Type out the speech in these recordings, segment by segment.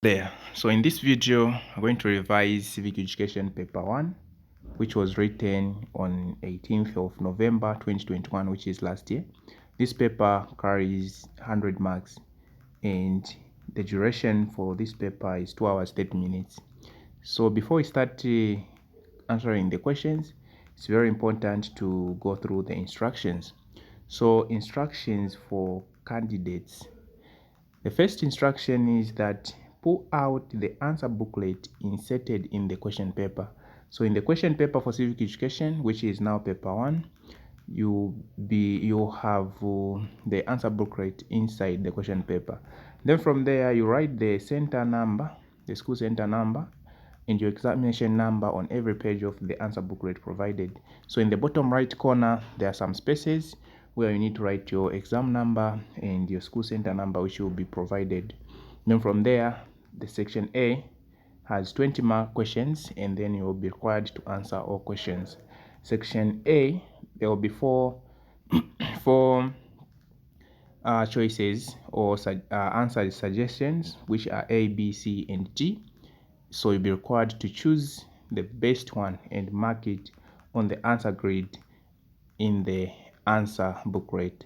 There. So in this video, I'm going to revise Civic Education Paper 1, which was written on 18th of November 2021, which is last year. This paper carries 100 marks and the duration for this paper is 2 hours 30 minutes. So before we start answering the questions, it's very important to go through the instructions. So instructions for candidates. The first instruction is that pull out the answer booklet inserted in the question paper. So in the question paper for civic education, which is now paper 1, you have the answer booklet inside the question paper. Then from there you write the center number, the school center number, and your examination number on every page of the answer booklet provided. So in the bottom right corner there are some spaces where you need to write your exam number and your school center number, which will be provided. Then from there, the section A has 20 mark questions, and then you will be required to answer all questions. Section A, there will be four choices or answer suggestions, which are A, B, C, and D. So you'll be required to choose the best one and mark it on the answer grid in the answer booklet.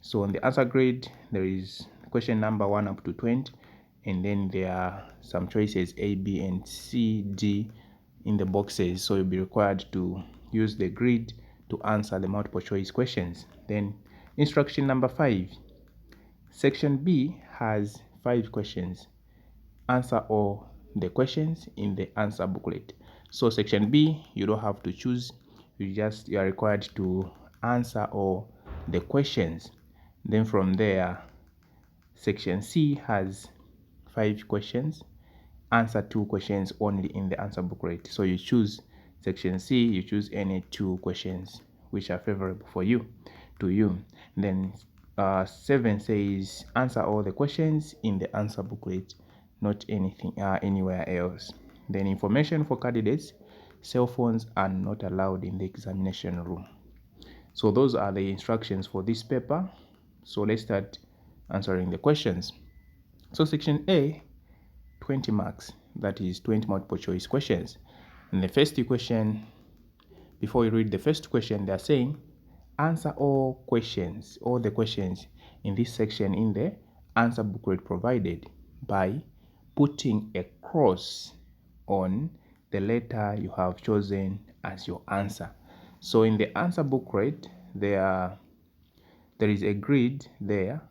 So on the answer grid, there is question number 1 up to 20, and then there are some choices A, B, and C, D in the boxes. So you'll be required to use the grid to answer the multiple choice questions. Then instruction number 5. Section B has 5 questions. Answer all the questions in the answer booklet. So section B, you don't have to choose, you are required to answer all the questions. Then from there, section C has 5 questions. Answer 2 questions only in the answer booklet. So you choose section C, you choose any 2 questions which are favorable for you to you. Then 7 says answer all the questions in the answer booklet, not anything anywhere else. Then information for candidates: cell phones are not allowed in the examination room. So those are the instructions for this paper. So let's start answering the questions. So section A, 20 marks, that is 20 multiple choice questions. And the first question, before you read the first question, they are saying answer all questions, all the questions in this section in the answer booklet provided by putting a cross on the letter you have chosen as your answer. So in the answer booklet, there is a grid there.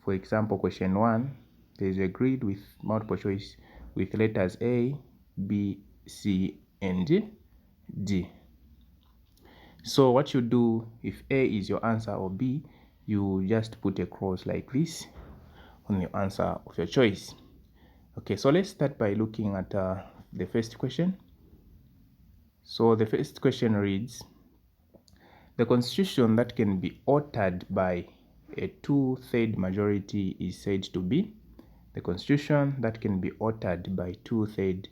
For example, question 1, there is a grid with multiple choice with letters A, B, C, and D. So what you do, if A is your answer or B, you just put a cross like this on your answer of your choice. Okay, so let's start by looking at the first question. So the first question reads, the constitution that can be altered by a 2/3 majority is said to be. The constitution that can be altered by 2/3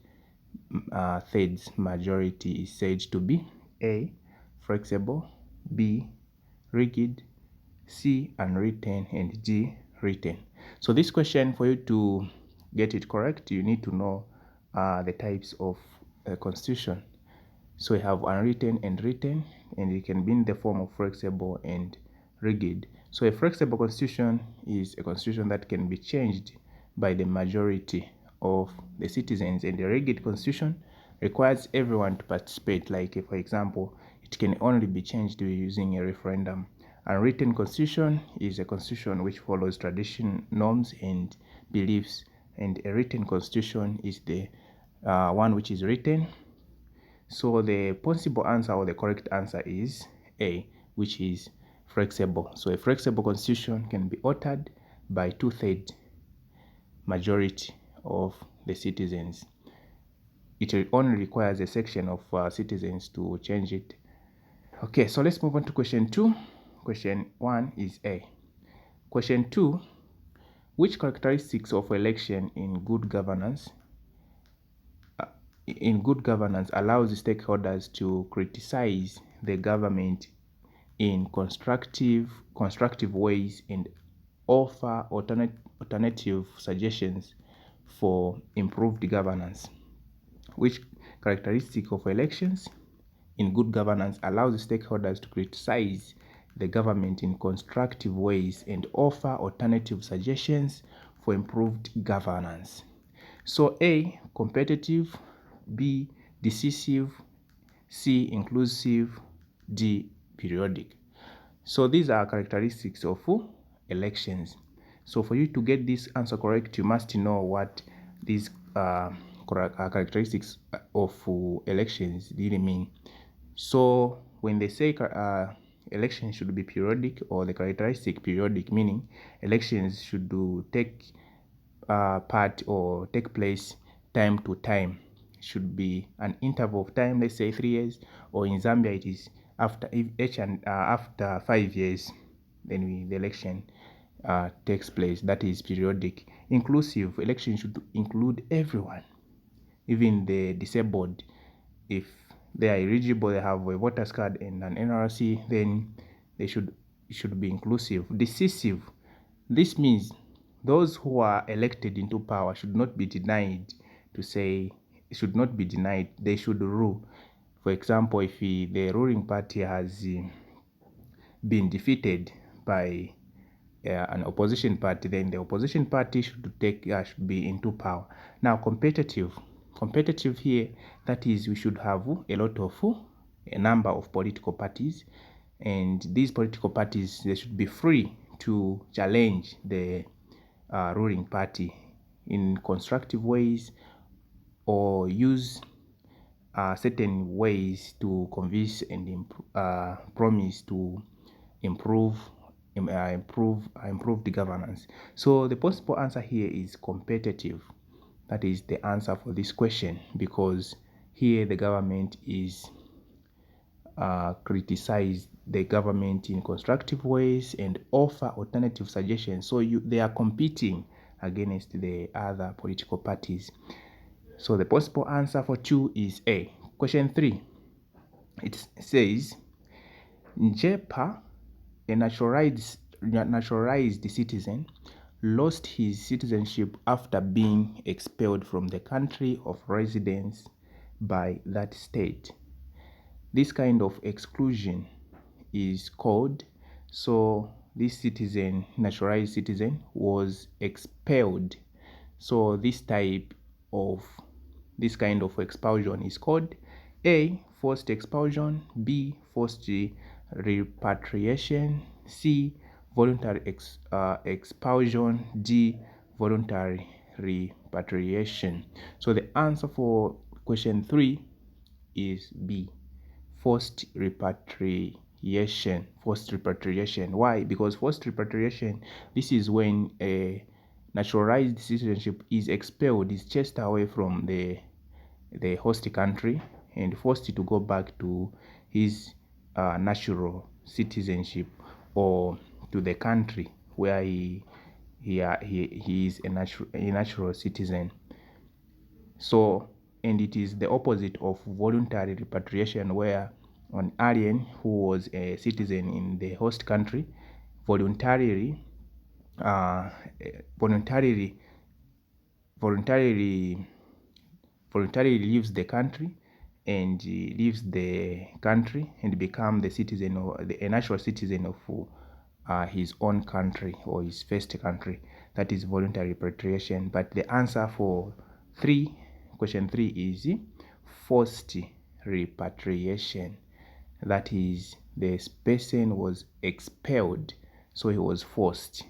majority is said to be A, flexible, B, rigid, C, unwritten, and D, written. So this question, for you to get it correct, you need to know the types of constitution. So we have unwritten and written, and it can be in the form of flexible and rigid. So a flexible constitution is a constitution that can be changed by the majority of the citizens, and the rigid constitution requires everyone to participate. Like, for example, it can only be changed using a referendum. Unwritten constitution is a constitution which follows tradition, norms, and beliefs, and a written constitution is the one which is written. So the possible answer or the correct answer is A, which is flexible. So a flexible constitution can be altered by 2/3 majority of the citizens. It only requires a section of citizens to change it. Okay, so let's move on to question 2. Question 1 is A. Question 2, which characteristics of election in good governance allows stakeholders to criticize the government in constructive ways and offer alternative suggestions for improved governance. Which characteristic of elections in good governance allows stakeholders to criticize the government in constructive ways and offer alternative suggestions for improved governance. So A, competitive, B, decisive, C, inclusive, D, periodic. So these are characteristics of elections. So for you to get this answer correct, you must know what these characteristics of elections really mean. So when they say elections should be periodic, or the characteristic periodic, meaning elections should take part or take place time to time, should be an interval of time, let's say 3 years, or in Zambia it is after 5 years, then the election takes place. That is periodic. Inclusive election should include everyone, even the disabled. If they are eligible, they have a voter's card and an NRC, then they should be inclusive. Decisive, this means those who are elected into power should not be denied they should rule. For example, if the ruling party has been defeated by an opposition party, then the opposition party should be into power. Now, competitive here, that is, we should have a number of political parties, and these political parties, they should be free to challenge the ruling party in constructive ways, or use certain ways to convince and promise to improve the governance. So the possible answer here is competitive. That is the answer for this question, because here the government is criticize the government in constructive ways and offer alternative suggestions. So they are competing against the other political parties. So the possible answer for 2 is A. Question 3, it says, Njepa, a naturalized citizen, lost his citizenship after being expelled from the country of residence by that state. This kind of exclusion is called, so this naturalized citizen, was expelled. So this kind of expulsion is called A, forced expulsion, B, forced repatriation, C, voluntary expulsion, D, voluntary repatriation. So the answer for question 3 is B, forced repatriation. Why? Because forced repatriation, this is when a naturalized citizenship is expelled, is chased away from the host country and forced to go back to his natural citizenship, or to the country where he is a natural citizen. So, and it is the opposite of voluntary repatriation, where an alien who was a citizen in the host country voluntarily leaves the country and become the citizen, or a natural citizen of his own country, or his first country. That is voluntary repatriation. But the answer for question 3 is forced repatriation. That is, this person was expelled, so he was forced.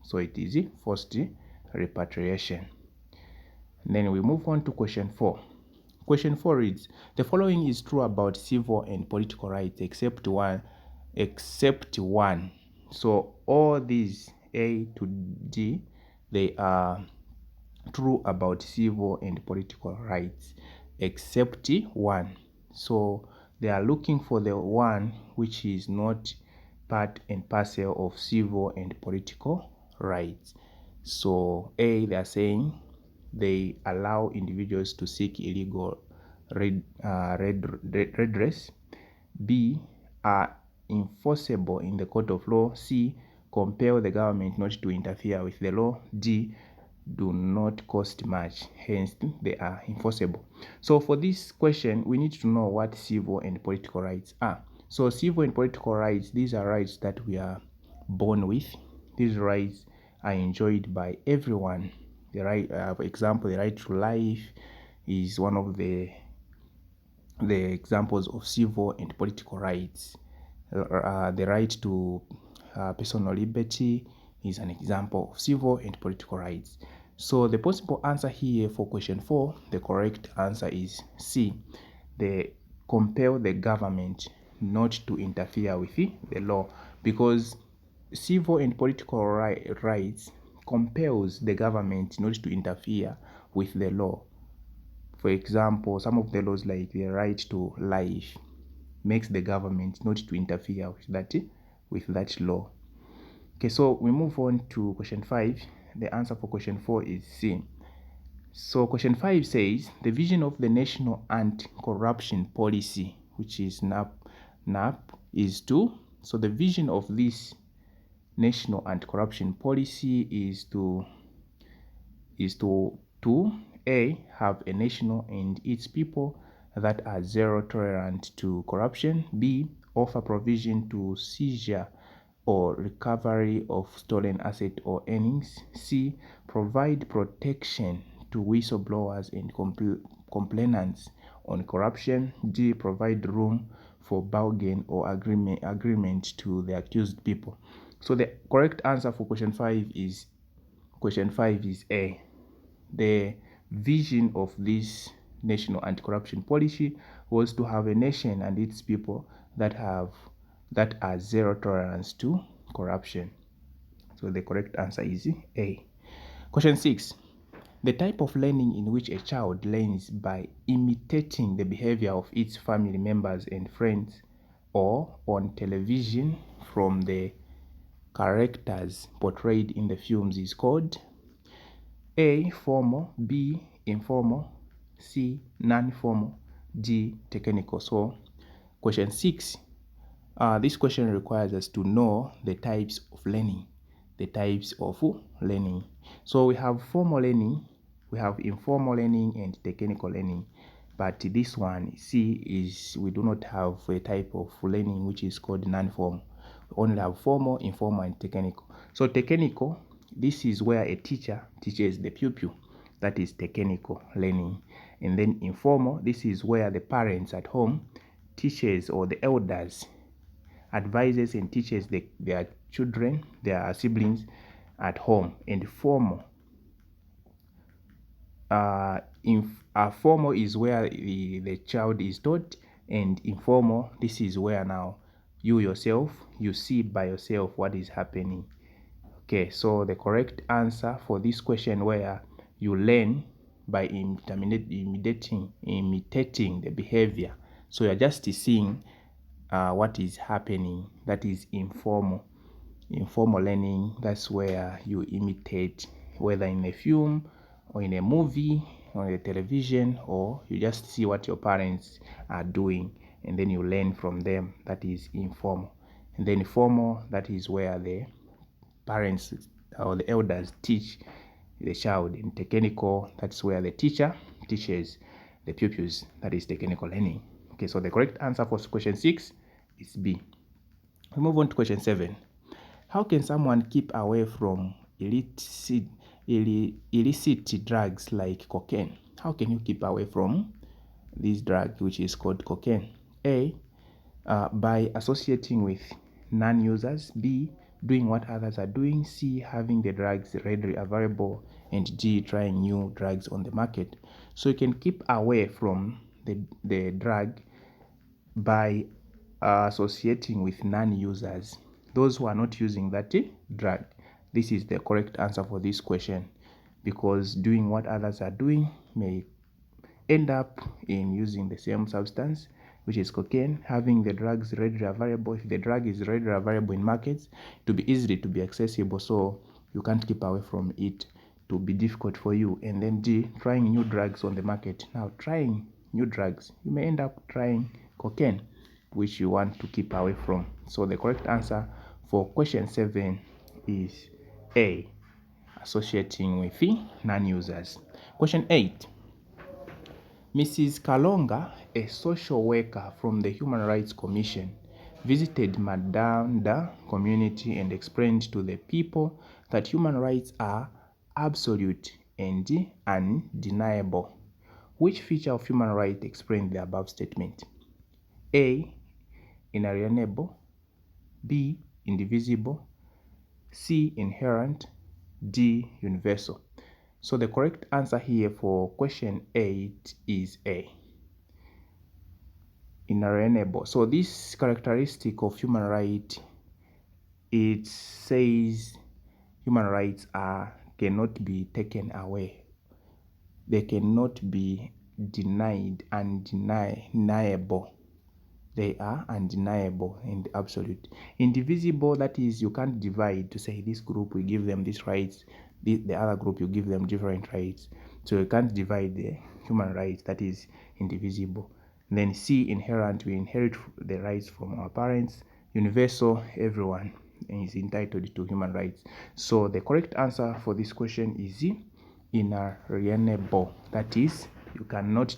So it is forced repatriation. And then we move on to question 4. Question 4 reads, the following is true about civil and political rights except one. So all these A to D, they are true about civil and political rights except one. So they are looking for the one which is not part and parcel of civil and political rights. So A, they are saying they allow individuals to seek illegal redress. B, are enforceable in the court of law. C, compel the government not to interfere with the law. D, do not cost much, hence they are enforceable. So for this question, we need to know what civil and political rights are. So civil and political rights, these are rights that we are born with. These rights are enjoyed by everyone. The right, for example, the right to life is one of the examples of civil and political rights. The right to personal liberty is an example of civil and political rights. So the possible answer here for question 4, the correct answer is C. They compel the government not to interfere with the law, because civil and political rights compels the government not to interfere with the law. For example, some of the laws like the right to life makes the government not to interfere with that law. Okay, so we move on to question 5. The answer for question 4 is C. So question 5 says the vision of the National Anti-Corruption Policy, which is NAP, is to. So the vision of this National Anti-Corruption Policy is to A, have a nation and its people that are zero tolerant to corruption. B, offer provision to seizure or recovery of stolen asset or earnings. C, provide protection to whistleblowers and complainants on corruption. D, provide room for bargain or agreement to the accused people. So the correct answer for question 5 is A. The vision of this national anti-corruption policy was to have a nation and its people that are zero tolerance to corruption. So the correct answer is A. Question 6. The type of learning in which a child learns by imitating the behavior of its family members and friends, or on television from the characters portrayed in the films, is called A, formal, B, informal, C, non-formal, D, technical. So question 6, this question requires us to know the types of learning. So we have formal learning, we have informal learning, and technical learning. But this one, C, is we do not have a type of learning which is called non-formal. We only have formal, informal, and technical. So technical, this is where a teacher teaches the pupil. That is technical learning. And then informal, this is where the parents at home teaches, or the elders advises and teaches their children, their siblings at home. And formal, formal is where the child is taught, and informal, this is where now you yourself, you see by yourself what is happening. Okay, so the correct answer for this question, where you learn by imitating the behavior, so you're just seeing what is happening, that is informal learning. That's where you imitate, whether in a film or in a movie or a television, or you just see what your parents are doing and then you learn from them. That is informal. And then formal, that is where the parents or the elders teach the child. In technical, that's where the teacher teaches the pupils. That is technical learning. Okay, so the correct answer for question 6 is B. We move on to question 7. How can someone keep away from illicit drugs like cocaine? How can you keep away from this drug which is called cocaine? A, by associating with non-users. B, doing what others are doing. C, having the drugs readily available. And D, trying new drugs on the market. So you can keep away from the drug by associating with non-users, those who are not using that drug. This is the correct answer for this question, because doing what others are doing may end up in using the same substance, which is cocaine. Having the drugs readily available, if the drug is readily available in markets, to be easily to be accessible, so you can't keep away from it, to be difficult for you. And then D, trying new drugs on the market. Now trying new drugs, you may end up trying cocaine, which you want to keep away from. So the correct answer for question 7 is A. associating with non-users. Question 8. Mrs. Kalonga, a social worker from the Human Rights Commission, visited Madanda community and explained to the people that human rights are absolute and undeniable. Which feature of human right explained the above statement? A. Inalienable. B. Indivisible. C. Inherent. D. Universal. So the correct answer here for question 8 is A. Inalienable. So this characteristic of human right, it says human rights cannot be taken away. They cannot be denied, undeniable. They are undeniable and absolute. Indivisible, that is, you can't divide to say this group we give them these rights, the other group you give them different rights. So you can't divide the human rights, that is indivisible. And then C, inherent, we inherit the rights from our parents. Universal, everyone is entitled to human rights. So the correct answer for this question is Z, inalienable. That is, you cannot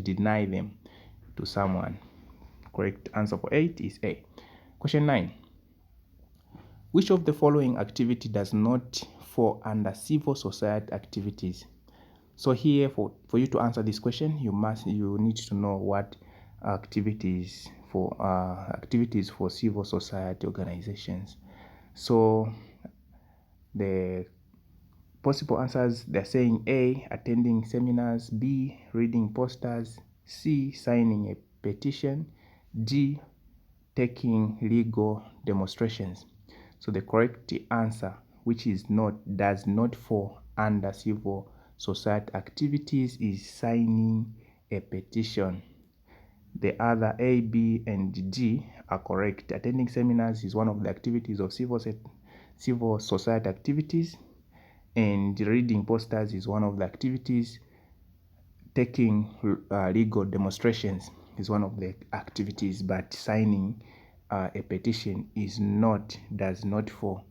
deny them to someone. Correct answer for 8 is A. Question 9. Which of the following activity does not fall under civil society activities? So here, for you to answer this question, you need to know what activities for civil society organizations. So the possible answers, they're saying A, attending seminars, B, reading posters, C, signing a petition, D, taking legal demonstrations. So the correct answer, which does not fall under civil society activities, is signing a petition. The other A, B, and D are correct. Attending seminars is one of the activities of civil society activities, and reading posters is one of the activities. Taking legal demonstrations is one of the activities, but signing a petition does not fall.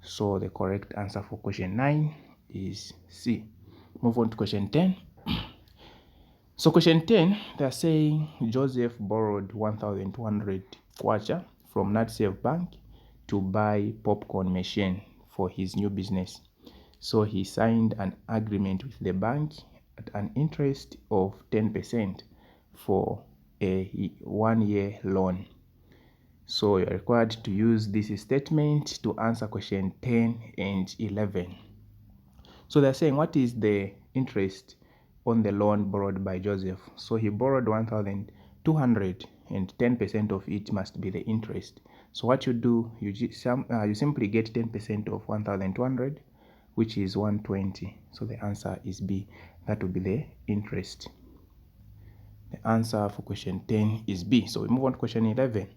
So the correct answer for question 9 is C. Move on to question 10. So question 10, they're saying Joseph borrowed 1,200 kwacha from NatSave Bank to buy popcorn machine for his new business. So he signed an agreement with the bank at an interest of 10% for a 1-year loan. So you're required to use this statement to answer question 10 and 11. So they're saying, what is the interest on the loan borrowed by Joseph? So he borrowed 1,200 and 10% of it must be the interest. So what you do, you simply get 10% of 1,200, which is 120. So the answer is B. That would be the interest. The answer for question 10 is B. So we move on to question 11.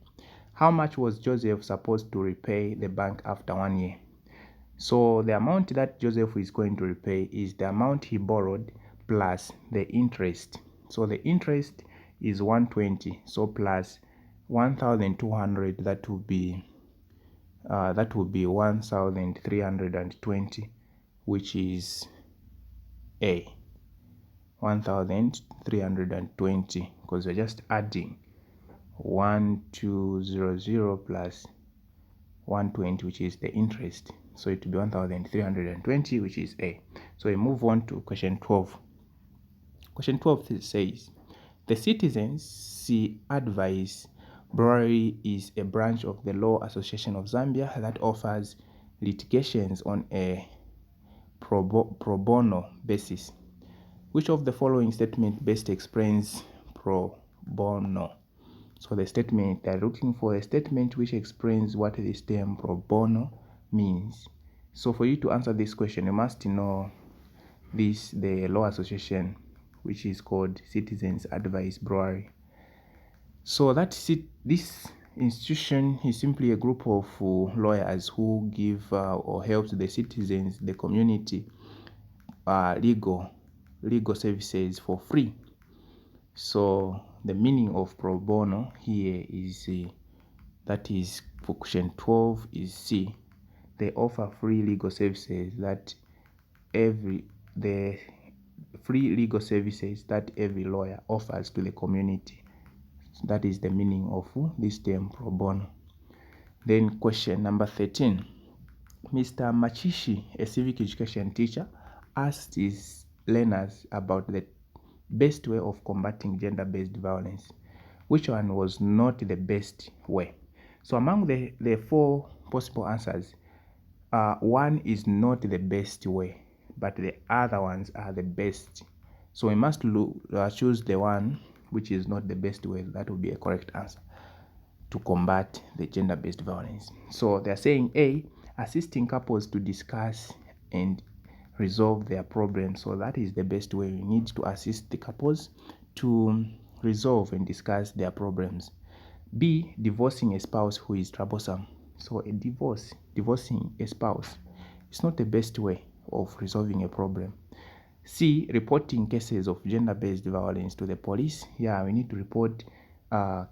How much was Joseph supposed to repay the bank after 1 year? So the amount that Joseph is going to repay is the amount he borrowed plus the interest. So the interest is 120. So plus 1,200, that will be 1,320, which is A. 1,320, because we're just adding 1,200 plus 120, which is the interest. So it will be 1,320, which is A. So we move on to question 12. Question 12 says, the Citizenship Advice Brewery is a branch of the Law Association of Zambia that offers litigations on a pro bono basis. Which of the following statement best explains pro bono? So the statement, they're looking for a statement which explains what this term pro bono means. So for you to answer this question, you must know the law association, which is called Citizens Advice Brewery. So this institution is simply a group of lawyers who give or help the citizens, the community, legal services for free. So the meaning of pro bono here is that is for question 12 is C. they offer free legal services that every lawyer offers to the community. That is the meaning of this term pro bono. Then question number 13. Mr. Machishi, a civic education teacher, asked his learners about the best way of combating gender-based violence. Which one was not the best way? So among the four possible answers, one is not the best way, but the other ones are the best. So we must choose the one which is not the best way. That would be a correct answer to combat the gender-based violence. So they're saying A, assisting couples to discuss and resolve their problems. So that is the best way. We need to assist the couples to resolve and discuss their problems. B, divorcing a spouse who is troublesome. So divorcing a spouse is not the best way of resolving a problem. C, reporting cases of gender-based violence to the police. Yeah, we need to report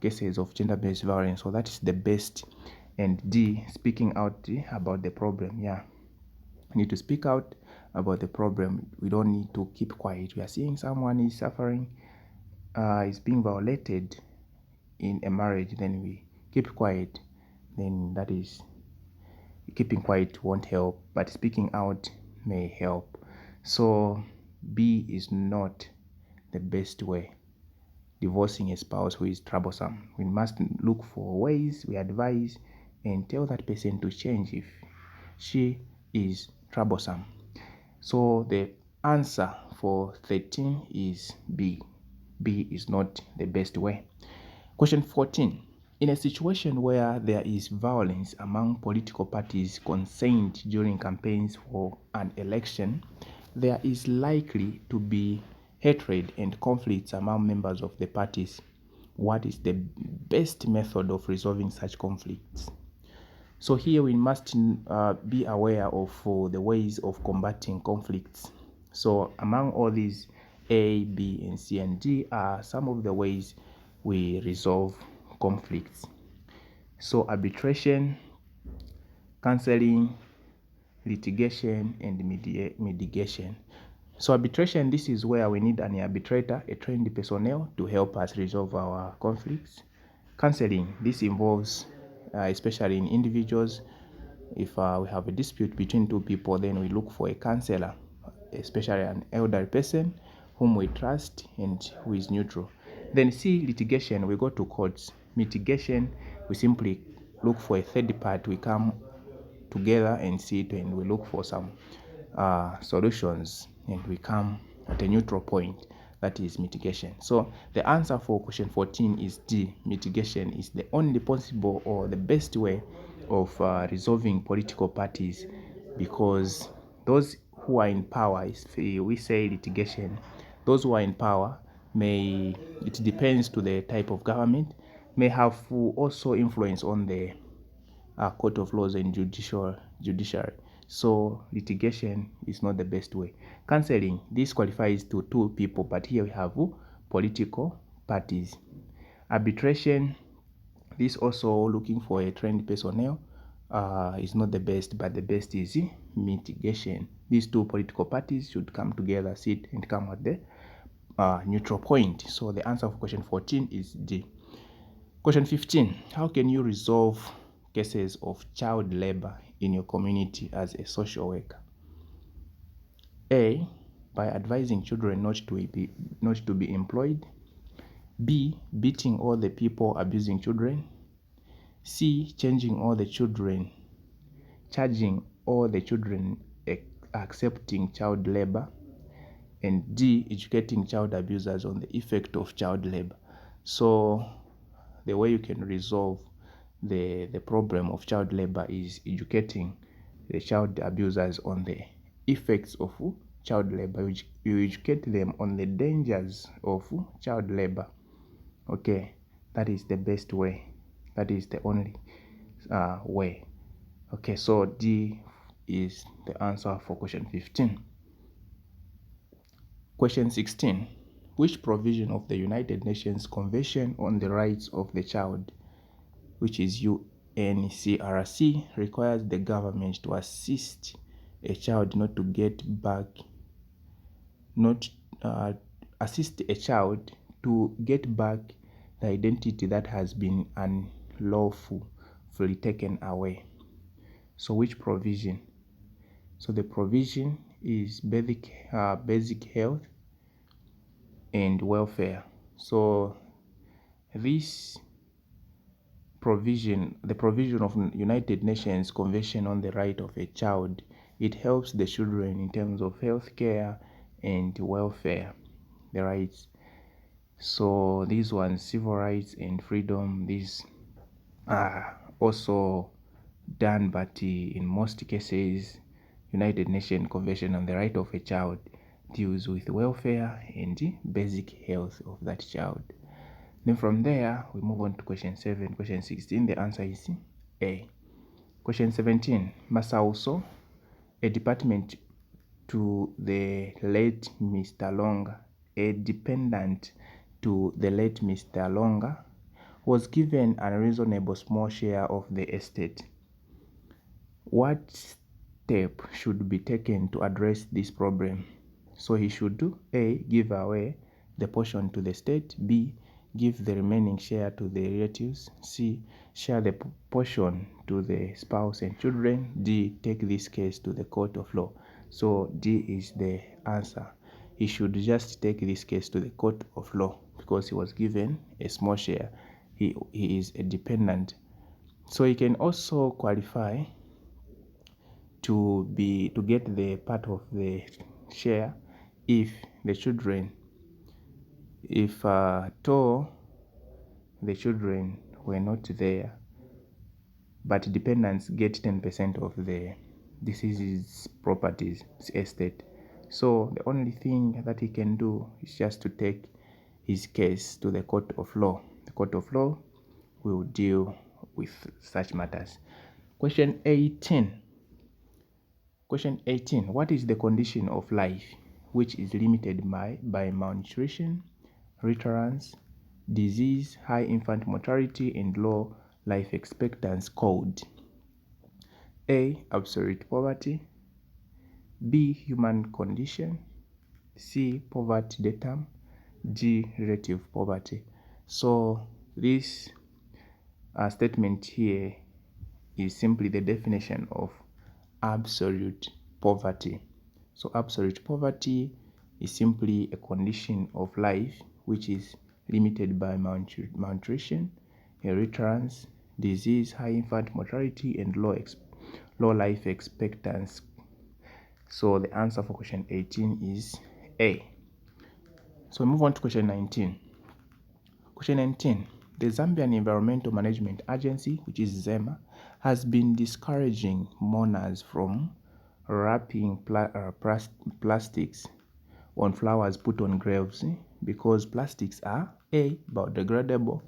cases of gender-based violence. So that is the best. And D, speaking out about the problem. Yeah, we need to speak out about the problem. We don't need to keep quiet. We are seeing someone is suffering, is being violated in a marriage, then we keep quiet. Then that is, keeping quiet won't help, but speaking out may help. So B is not the best way. Divorcing a spouse who is troublesome. We must look for ways, we advise and tell that person to change if she is troublesome. So the answer for 13 is B. B is not the best way. Question 14. In a situation where there is violence among political parties concerned during campaigns for an election, there is likely to be hatred and conflicts among members of the parties. What is the best method of resolving such conflicts? So here we must be aware of the ways of combating conflicts. So among all these, A, B, and C, and D are some of the ways we resolve conflicts. So arbitration, counseling, litigation, and mediation. So arbitration, this is where we need an arbitrator, a trained personnel to help us resolve our conflicts. Counseling, this involves, especially in individuals, if we have a dispute between two people, then we look for a counselor, especially an elderly person whom we trust and who is neutral. Then C, litigation, we go to courts. Mitigation, we simply look for a third part. We come together and sit and we look for some solutions and we come at a neutral point. That is mitigation. So the answer for question 14 is D. Mitigation is the only possible or the best way of resolving political parties, because those who are in power, if we say litigation, those who are in power may, it depends to the type of government, may have also influence on the court of laws and judiciary. So litigation is not the best way. Counseling, this qualifies to two people, but here we have political parties. Arbitration, this also looking for a trained personnel, is not the best, but the best is mitigation. These two political parties should come together, sit and come at the neutral point. So the answer for question 14 is D. Question 15. How can you resolve cases of child labor in your community as a social worker? A, by advising children not to be employed. B, beating all the people abusing children. C, charging all the children accepting child labor. And D, educating child abusers on the effect of child labor. So the way you can resolve the problem of child labor is educating the child abusers on the effects of child labor. You educate them on the dangers of child labor. Okay, that is the best way. That is the only way. Okay, so D is the answer for question 15. Question 16. Which provision of the United Nations Convention on the Rights of the Child, which is NCRC requires the government to assist a child not to get back, assist a child to get back the identity that has been unlawfully taken away. So which provision? So the provision is basic health and welfare. So this provision, the provision of United Nations Convention on the Right of a Child, it helps the children in terms of health care and welfare, the rights. So these ones, civil rights and freedom, these are also done, but in most cases, United Nations Convention on the Right of a Child deals with welfare and basic health of that child. Then from there, we move on to question 7. Question 16, the answer is A. Question 17, Masauso, a department to the late Mr. Longa, a dependent to the late Mr. Longa, was given a reasonable small share of the estate. What step should be taken to address this problem? So he should do A. Give away the portion to the state. B. Give the remaining share to the relatives. C. Share the portion to the spouse and children. D. Take this case to the court of law. So D is the answer. He should just take this case to the court of law because he was given a small share. He is a dependent. So he can also qualify to get the part of the share if the children, the children were not there, but dependents get 10% of the deceased's properties, estate. So the only thing that he can do is just to take his case to the court of law. The court of law will deal with such matters. Question 18. Question 18. What is the condition of life which is limited by malnutrition, recurrence, disease, high infant mortality, and low life expectancy called? A. Absolute poverty. B. Human condition. C. Poverty datum. D. Relative poverty. So this statement here is simply the definition of absolute poverty. So absolute poverty is simply a condition of life which is limited by malnutrition, recurrence, disease, high infant mortality, and low life expectancy. So the answer for question 18 is A. So we move on to question 19. Question 19. The Zambian Environmental Management Agency, which is ZEMA, has been discouraging mourners from wrapping plastics on flowers put on graves because plastics are A. biodegradable,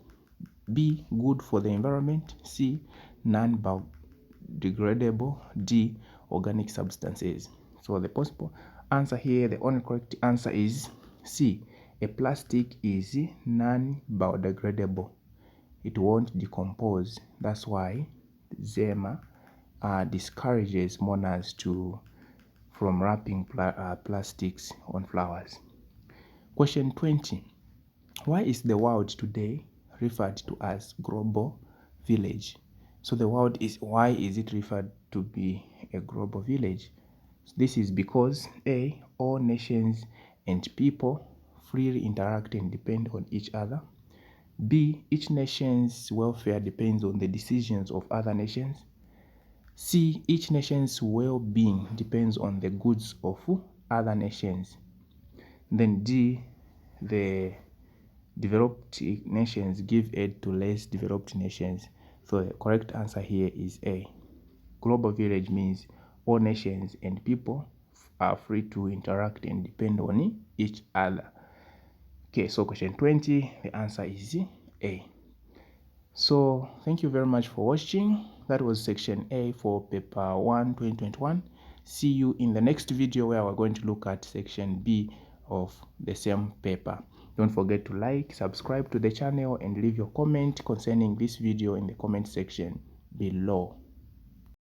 B. good for the environment, C. non-biodegradable, D. organic substances. So the possible answer here, the only correct answer is C. A plastic is non-biodegradable. It won't decompose. That's why ZEMA discourages mourners from wrapping plastics on flowers. Question 20. Why is the world today referred to as global village? So the world why is it referred to be a global village? This is because A. all nations and people freely interact and depend on each other. B. each nation's welfare depends on the decisions of other nations. C. each nation's well-being depends on the goods of other nations. Then D. the developed nations give aid to less developed nations. So the correct answer here is A. Global village means all nations and people are free to interact and depend on each other. Okay, so question 20, the answer is A. So thank you very much for watching. That was section A for paper 1 2021. See you in the next video where we're going to look at section B of the same paper. Don't forget to like, subscribe to the channel, and leave your comment concerning this video in the comment section below.